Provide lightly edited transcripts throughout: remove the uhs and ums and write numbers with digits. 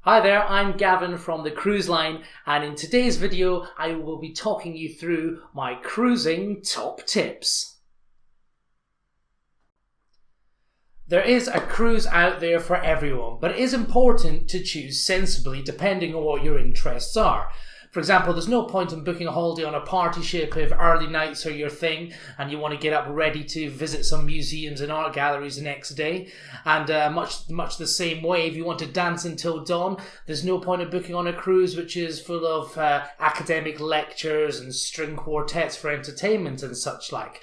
Hi there, I'm Gavin from the cruise line, and in today's video I will be talking you through my cruising top tips. There is a cruise out there for everyone, but it is important to choose sensibly depending on what your interests are. For example, there's no point in booking a holiday on a party ship if early nights are your thing and you want to get up ready to visit some museums and art galleries the next day. And much the same way, if you want to dance until dawn, there's no point in booking on a cruise which is full of academic lectures and string quartets for entertainment and such like.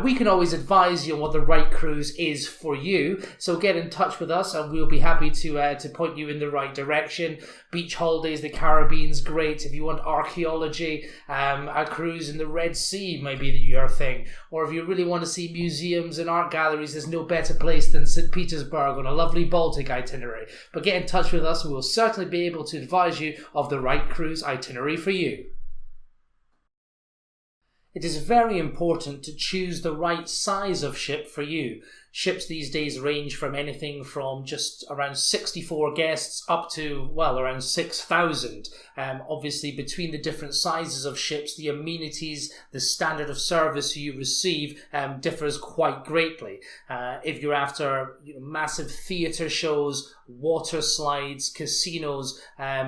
We can always advise you on what the right cruise is for you, so get in touch with us and we'll be happy to point you in the right direction. Beach holidays, the Caribbean's great. If you want archaeology, a cruise in the Red Sea may be your thing. Or if you really want to see museums and art galleries, there's no better place than St. Petersburg on a lovely Baltic itinerary. But get in touch with us and we'll certainly be able to advise you of the right cruise itinerary for you. It is very important to choose the right size of ship for you. Ships these days range from anything from just around 64 guests up to, well, around 6,000. Obviously, between the different sizes of ships, the amenities, the standard of service you receive differs quite greatly. If you're after massive theatre shows, water slides, casinos,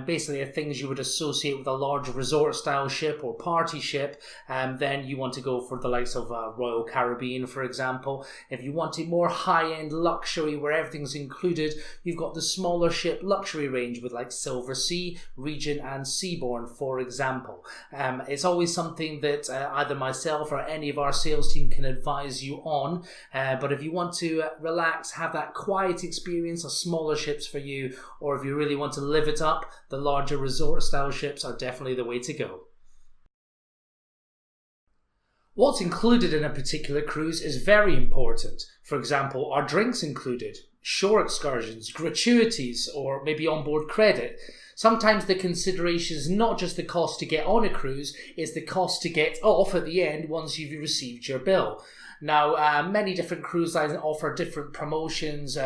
basically things you would associate with a large resort-style ship or party ship, then you want to go for the likes of Royal Caribbean, for example. If you want more high-end luxury where everything's included, you've got the smaller ship luxury range with like Silver Sea, Regent and Seabourn, for example. It's always something that either myself or any of our sales team can advise you on, but if you want to relax, have that quiet experience, a smaller ships for you, or if you really want to live it up, the larger resort style ships are definitely the way to go. What's included in a particular cruise is very important. For example, are drinks included, shore excursions, gratuities, or maybe onboard credit? Sometimes the consideration is not just the cost to get on a cruise, it's the cost to get off at the end once you've received your bill. Now, many different cruise lines offer different promotions,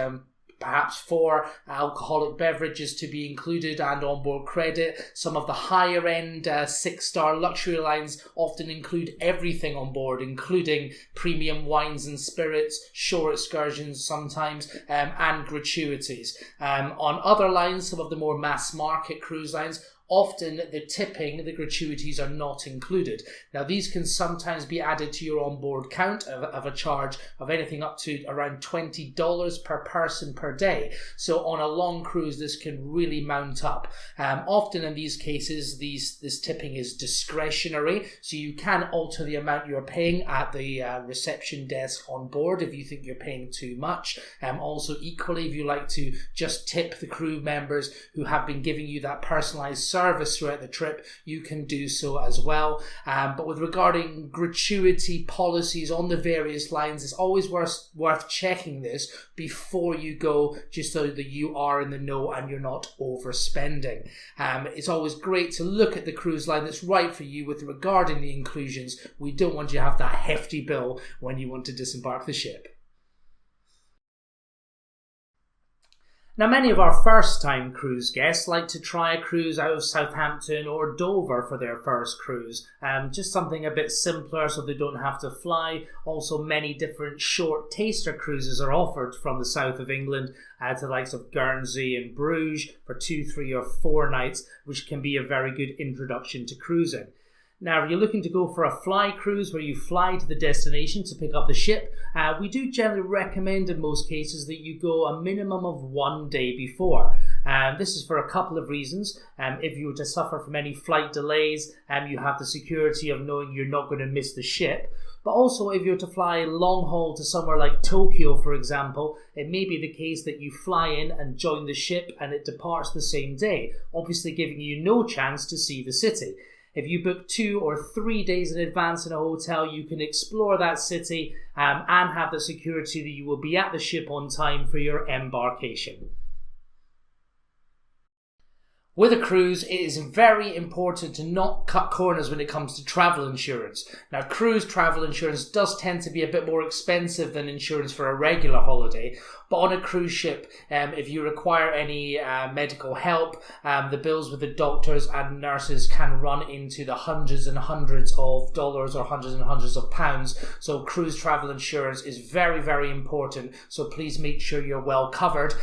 perhaps for alcoholic beverages to be included and onboard credit. Some of the higher end 6-star luxury lines often include everything on board, including premium wines and spirits, shore excursions sometimes, and gratuities. On other lines, some of the more mass market cruise lines, often the tipping, the gratuities are not included. Now these can sometimes be added to your onboard count of a charge of anything up to around $20 per person per day. So on a long cruise this can really mount up. Often in these cases this tipping is discretionary, so you can alter the amount you're paying at the reception desk on board if you think you're paying too much. Also equally, if you like to just tip the crew members who have been giving you that personalized service throughout the trip, you can do so as well. But with regarding gratuity policies on the various lines, it's always worth checking this before you go, just so that you are in the know and you're not overspending. It's always great to look at the cruise line that's right for you with regarding the inclusions. We don't want you to have that hefty bill when you want to disembark the ship. Now, many of our first-time cruise guests like to try a cruise out of Southampton or Dover for their first cruise. Just something a bit simpler so they don't have to fly. Also, many different short taster cruises are offered from the south of England to the likes of Guernsey and Bruges for 2, 3 or 4 nights, which can be a very good introduction to cruising. Now, if you're looking to go for a fly cruise where you fly to the destination to pick up the ship, we do generally recommend in most cases that you go a minimum of 1 day before. This is for a couple of reasons. If you were to suffer from any flight delays, you have the security of knowing you're not going to miss the ship. But also, if you're to fly long haul to somewhere like Tokyo, for example, it may be the case that you fly in and join the ship and it departs the same day, obviously giving you no chance to see the city. If you book 2 or 3 days in advance in a hotel, you can explore that city and have the security that you will be at the ship on time for your embarkation. With a cruise, it is very important to not cut corners when it comes to travel insurance. Now, cruise travel insurance does tend to be a bit more expensive than insurance for a regular holiday, but on a cruise ship, if you require any medical help, the bills with the doctors and nurses can run into the hundreds and hundreds of dollars or hundreds and hundreds of pounds. So cruise travel insurance is very, very important. So please make sure you're well covered.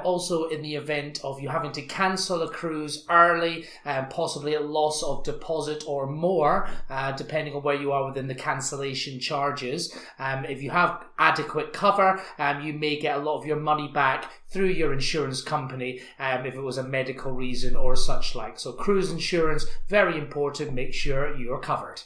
Also, in the event of you having to cancel a cruise early, possibly a loss of deposit or more, depending on where you are within the cancellation charges. If you have adequate cover, you may get a lot of your money back through your insurance company if it was a medical reason or such like. So cruise insurance, very important, make sure you're covered.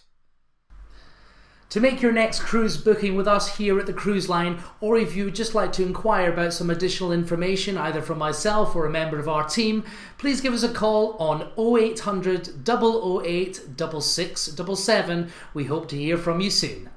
To make your next cruise booking with us here at the Cruise Line, or if you would just like to inquire about some additional information either from myself or a member of our team, please give us a call on 0800 008 6677. We hope to hear from you soon.